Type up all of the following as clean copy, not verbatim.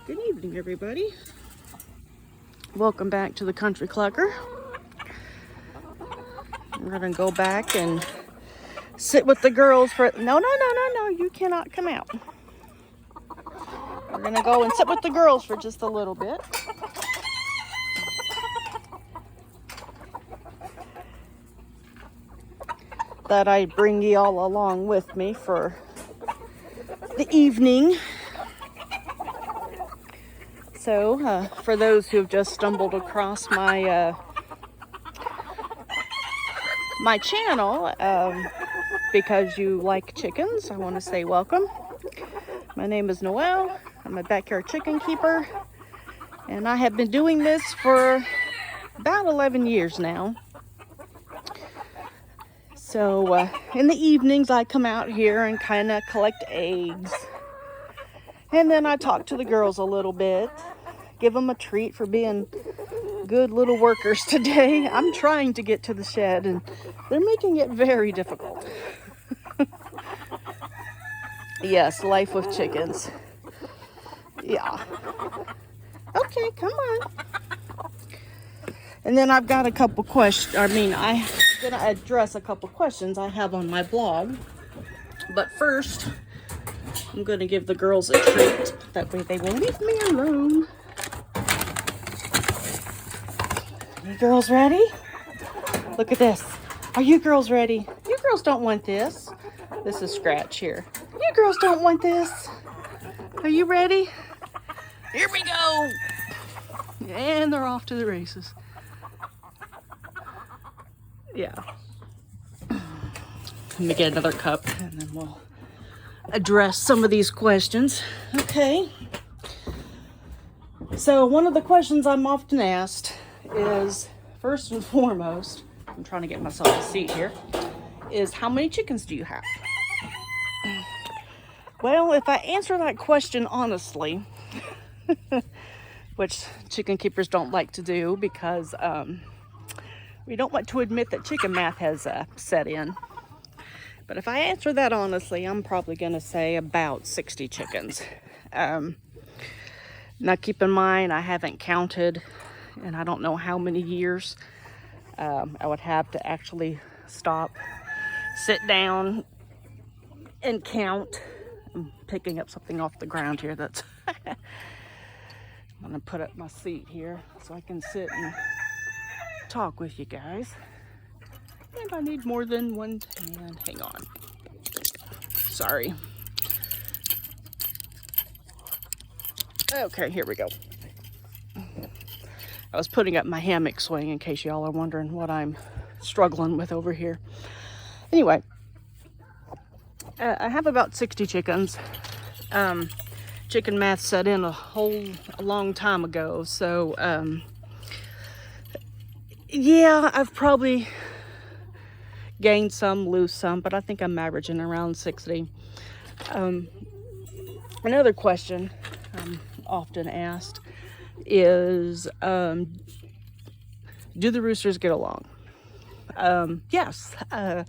Good evening, everybody. Welcome back to the Country Clucker. We're gonna go back and sit with the girls for, no, you cannot come out. We're gonna go and sit with the girls for just a little bit. That I bring you all along with me for the evening. So, for those who have just stumbled across my my channel, because you like chickens, I want to say welcome. My name is Noelle. I'm a backyard chicken keeper, and I have been doing this for about 11 years now. So, in the evenings, I come out here and kind of collect eggs. And then I talk to the girls a little bit, give them a treat for being good little workers today. I'm trying to get to the shed, and they're making it very difficult. Yes, life with chickens. Yeah. Okay, come on. And then I've got a couple questions. I'm gonna address a couple questions I have on my blog. But first, I'm gonna give the girls a treat. That way they will leave me alone. You girls ready? Look at this. Are you girls ready? You girls don't want this. This is Scratch here. You girls don't want this. Are you ready? Here we go. And they're off to the races. Yeah. Let me get another cup and then we'll address some of these questions. Okay. So one of the questions I'm often asked is, first and foremost, I'm trying to get myself a seat here, is how many chickens do you have? Well, if I answer that question honestly, which chicken keepers don't like to do because we don't want to admit that chicken math has set in. But if I answer that honestly, I'm probably going to say about 60 chickens. Now keep in mind, I haven't counted and I don't know how many years. I would have to actually stop, sit down, and count. I'm picking up something off the ground here that's... I'm going to put up my seat here so I can sit and talk with you guys. And I need more than one hand. Hang on. Sorry. Okay, here we go. I was putting up my hammock swing in case y'all are wondering what I'm struggling with over here. Anyway, I have about 60 chickens. Chicken math set in a long time ago, so yeah, I've probably gained some, lose some, but I think I'm averaging around 60. Another question I'm often asked is, do the roosters get along? Yes. I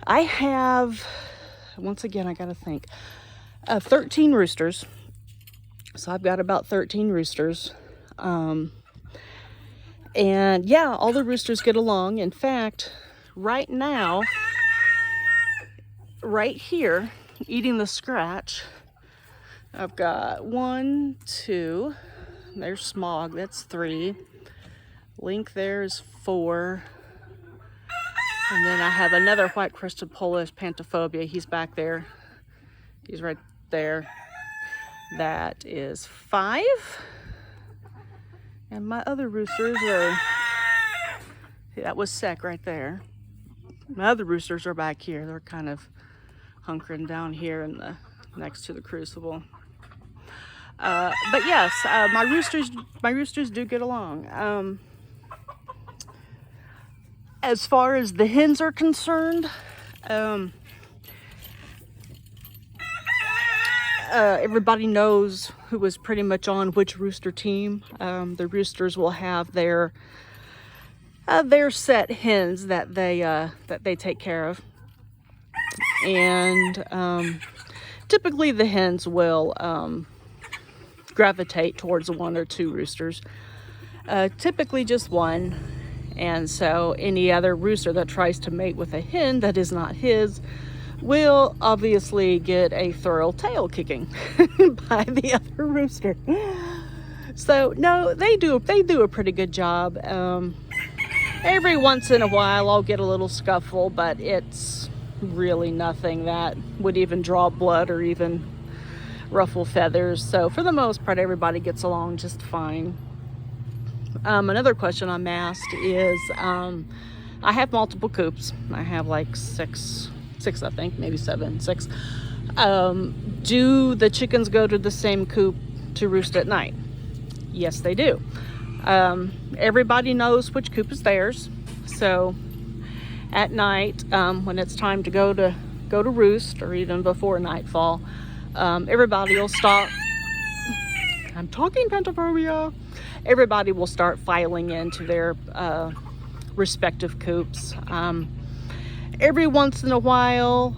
have, once again, I gotta think, 13 roosters. So I've got about 13 roosters. And yeah, all the roosters get along. In fact, right now, right here, eating the scratch, I've got 1, 2, there's Smog, that's 3. Link there is 4. And then I have another white-crested Polish, Pantophobia. He's back there. He's right there. That is 5. And my other roosters are... That was Sec right there. My other roosters are back here. They're kind of hunkering down here in the next to the crucible. But yes, my roosters do get along. As far as the hens are concerned, everybody knows who was pretty much on which rooster team. The roosters will have their set hens that they take care of, and typically the hens will gravitate towards 1 or 2 roosters. Typically just 1. And so any other rooster that tries to mate with a hen that is not his will obviously get a thorough tail kicking by the other rooster. So no, they do a pretty good job. Every once in a while I'll get a little scuffle, but it's really nothing that would even draw blood or even ruffle feathers. So for the most part, everybody gets along just fine. Another question I'm asked is, I have multiple coops. I have like six, I think, maybe 7, 6. Do the chickens go to the same coop to roost at night? Yes, they do. Everybody knows which coop is theirs. So at night, when it's time to go to roost, or even before nightfall, everybody will stop. I'm talking pentaphobia. Everybody will start filing into their respective coops. Every once in a while,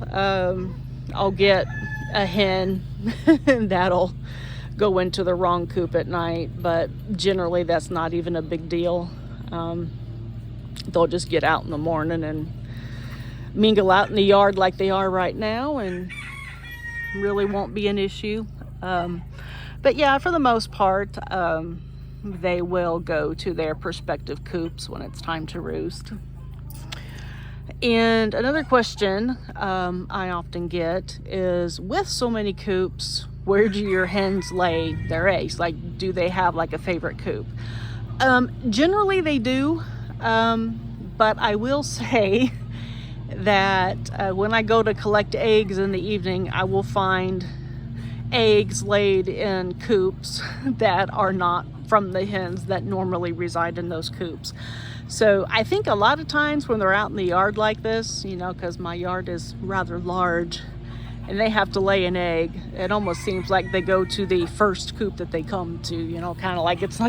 I'll get a hen that'll go into the wrong coop at night, but generally that's not even a big deal. They'll just get out in the morning and mingle out in the yard like they are right now, and really won't be an issue. But yeah, for the most part, they will go to their respective coops when it's time to roost. And another question I often get is, with so many coops, where do your hens lay their eggs? Like, do they have like a favorite coop? Generally they do, but I will say that when I go to collect eggs in the evening, I will find eggs laid in coops that are not from the hens that normally reside in those coops. So I think a lot of times when they're out in the yard like this, you know, because my yard is rather large and they have to lay an egg, it almost seems like they go to the first coop that they come to, you know, kind of like it's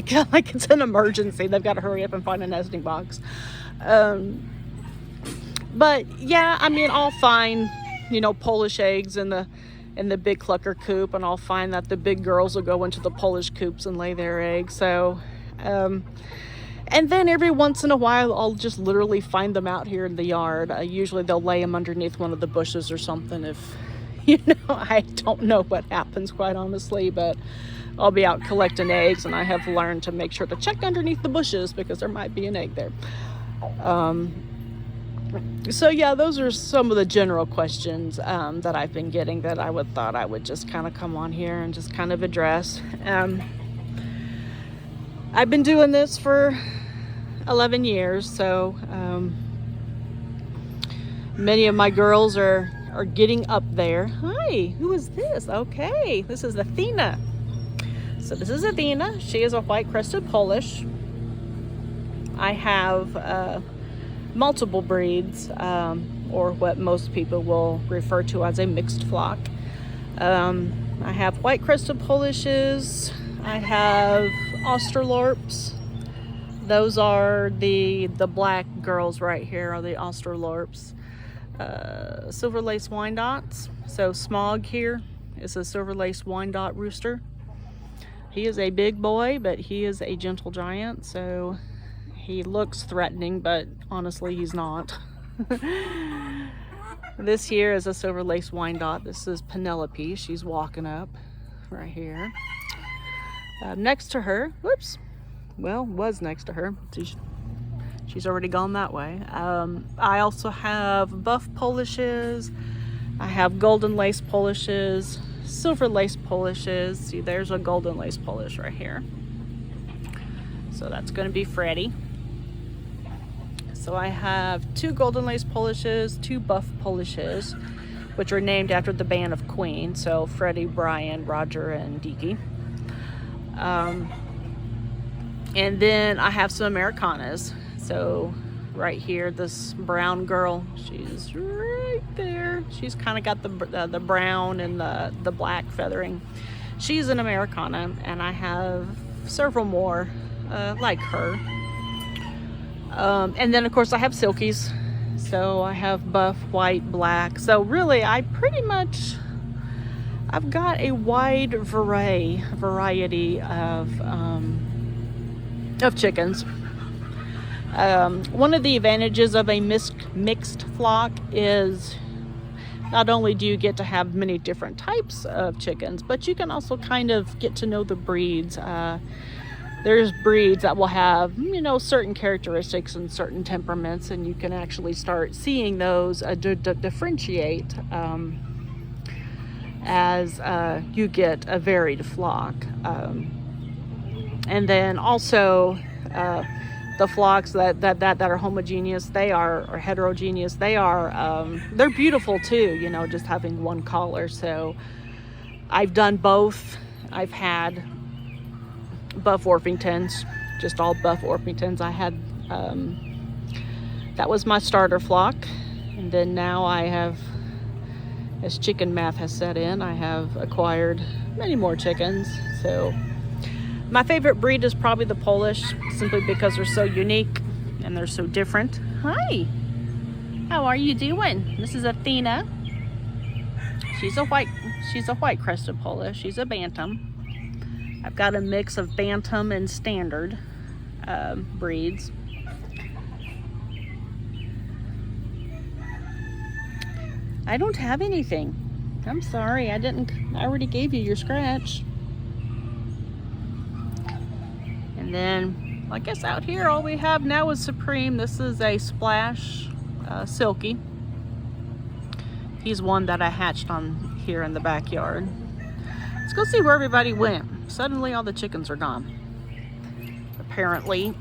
an emergency. They've got to hurry up and find a nesting box. But yeah, I mean, I'll find, you know, Polish eggs in the big clucker coop, and I'll find that the big girls will go into the Polish coops and lay their eggs. So, and then every once in a while, I'll just literally find them out here in the yard. Usually they'll lay them underneath one of the bushes or something. If, you know, I don't know what happens, quite honestly, but I'll be out collecting eggs, and I have learned to make sure to check underneath the bushes because there might be an egg there. So yeah, those are some of the general questions that I've been getting that I thought I would just kind of come on here and just kind of address. I've been doing this for 11 years, so many of my girls are getting up there. Hi, who is this? Okay, this is Athena. So this is Athena. She is a white-crested Polish. I have multiple breeds, or what most people will refer to as a mixed flock. I have white-crested Polishes. I have Australorps. Those are the black girls right here are the Australorps. Silver lace Wyandottes. So Smog here is a silver lace Wyandotte rooster. He is a big boy, but he is a gentle giant, so he looks threatening, but honestly he's not. This here is a silver lace Wyandotte. This is Penelope. She's walking up right here. Next to her, whoops, well, was next to her. She's already gone that way. I also have buff Polishes. I have golden lace Polishes, silver lace Polishes. See, there's a golden lace Polish right here. So that's going to be Freddie. So I have 2 golden lace Polishes, 2 buff Polishes, which are named after the band of Queen. So Freddie, Brian, Roger, and Deaky. And then I have some Americanas. So right here, this brown girl, she's right there. She's kind of got the brown and the black feathering. She's an Americana, and I have several more like her. And then of course I have Silkies. So I have buff, white, black. So really I I've got a wide variety of chickens. One of the advantages of a mixed flock is not only do you get to have many different types of chickens, but you can also kind of get to know the breeds. There's breeds that will have, you know, certain characteristics and certain temperaments, and you can actually start seeing those differentiate as you get a varied flock. And then also the flocks that are homogeneous, or heterogeneous, they're beautiful too, you know, just having one color. So I've done both. I've had buff Orpingtons, just all buff Orpingtons. I had that was my starter flock, and then now I have, as chicken math has set in, I have acquired many more chickens. So my favorite breed is probably the Polish, simply because they're so unique and they're so different. Hi, how are you doing? This is Athena. She's a white crested Polish. She's a Bantam. I've got a mix of Bantam and standard breeds. I don't have anything. I'm sorry, I already gave you your scratch. And then, I guess out here, all we have now is Supreme. This is a Splash Silky. He's one that I hatched on here in the backyard. Let's go see where everybody went. Suddenly, all the chickens are gone. Apparently,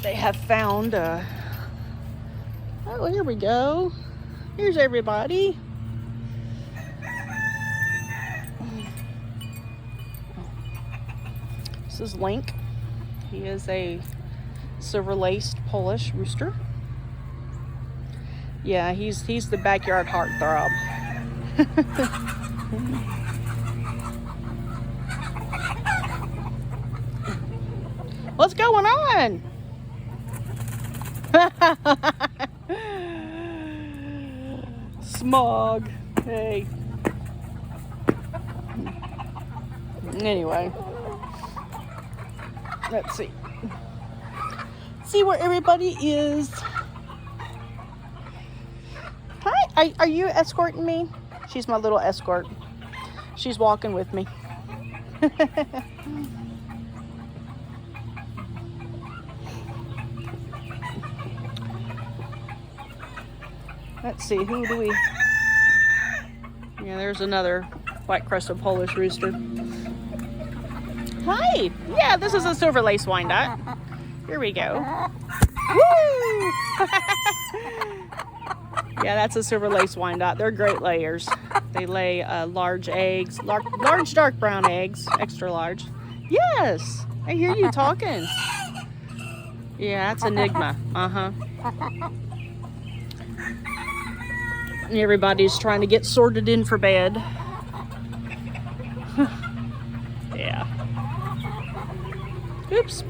they have found, oh, here we go. Here's everybody. This is Link. He is a silver-laced Polish rooster. Yeah, he's the backyard heartthrob. What's going on? Smog. Hey. Anyway. Let's see. See where everybody is. Hi, are you escorting me? She's my little escort. She's walking with me. Let's see, who do we... Yeah, there's another white-crested Polish rooster. Hi! Yeah, this is a silver lace Wyandotte. Here we go. Woo! Yeah, that's a silver lace Wyandotte. They're great layers. They lay large eggs, large dark brown eggs, extra large. Yes! I hear you talking. Yeah, that's Enigma. Uh-huh. Everybody's trying to get sorted in for bed. Yeah. Oops.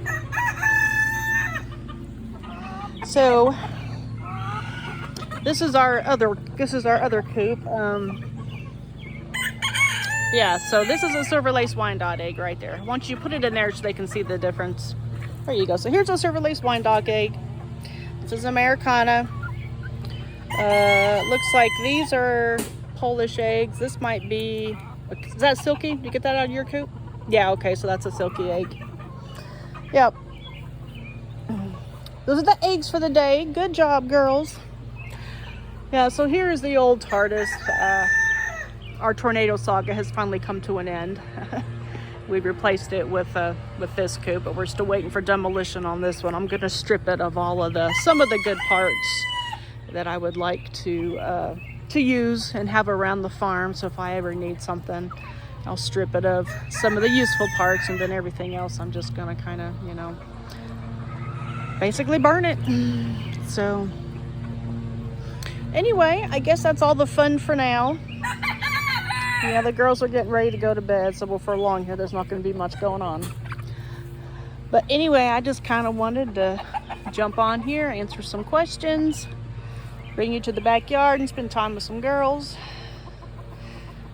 So this is our other coop. Yeah, so this is a silver lace Wyandotte egg right there. Once you put it in there so they can see the difference. There you go. So here's a silver lace Wyandotte egg. This is Americana. Looks like these are Polish eggs. This might be, is that Silky? Did you get that out of your coop? Yeah, okay, so that's a Silky egg. Yep. Those are the eggs for the day. Good job, girls. Yeah, so here's the old TARDIS. Our tornado saga has finally come to an end. We replaced it with this coop, but we're still waiting for demolition on this one. I'm gonna strip it of some of the good parts that I would like to use and have around the farm. So if I ever need something, I'll strip it of some of the useful parts, and then everything else I'm just gonna kind of, you know, basically burn it. So anyway, I guess that's all the fun for now. Yeah, the girls are getting ready to go to bed, so before long here, there's not going to be much going on. But anyway, I just kind of wanted to jump on here, answer some questions, bring you to the backyard and spend time with some girls.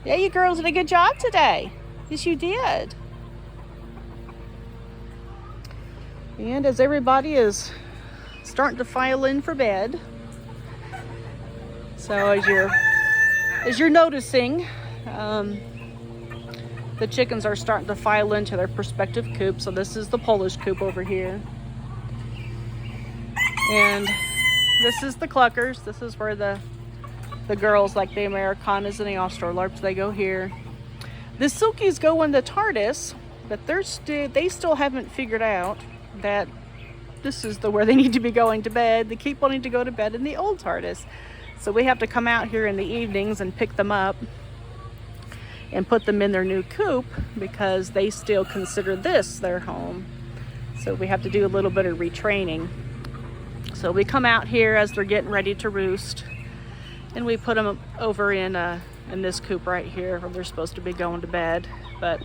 Yeah, you girls did a good job today. Yes, you did. And as everybody is starting to file in for bed, so as you're noticing, the chickens are starting to file into their prospective coop. So this is the Polish coop over here, and this is the cluckers. This is where the girls, like the Americanas and the Australorps, they go here. The Silkies go in the TARDIS, but they still haven't figured out that this is where they need to be going to bed. They keep wanting to go to bed in the old TARDIS. So we have to come out here in the evenings and pick them up and put them in their new coop because they still consider this their home. So we have to do a little bit of retraining. So we come out here as they're getting ready to roost, and we put them over in this coop right here where they're supposed to be going to bed, but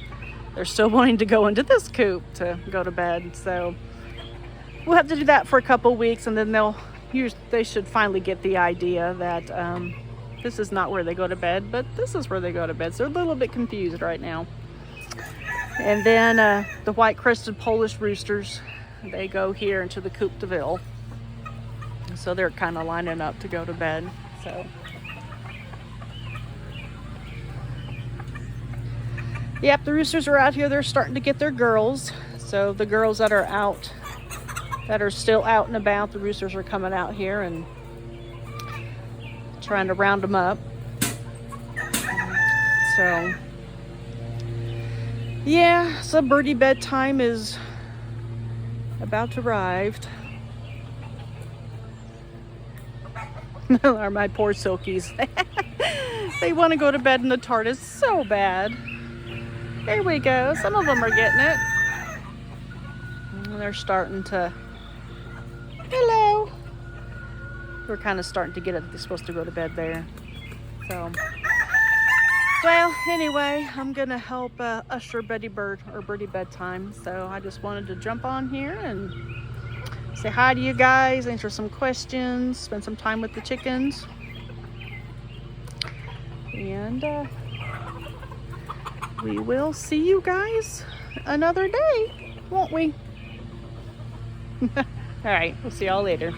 they're still wanting to go into this coop to go to bed. So we'll have to do that for a couple weeks, and then they should finally get the idea that this is not where they go to bed, but this is where they go to bed. So they're a little bit confused right now. And then the white-crested Polish roosters, they go here into the Coop de Ville. So they're kind of lining up to go to bed. So yep, the roosters are out here. They're starting to get their girls. So the girls that are out, that are still out and about, the roosters are coming out here and trying to round them up. So yeah, so birdie bedtime is about arrived. Are my poor Silkies. They want to go to bed in the TARDIS so bad. There we go. Some of them are getting it. And they're starting to... Hello. We're kind of starting to get it. They're supposed to go to bed there. So, well, anyway, I'm going to help usher birdie bedtime. So I just wanted to jump on here and say hi to you guys, answer some questions, spend some time with the chickens. And we will see you guys another day, won't we? All right, we'll see y'all later.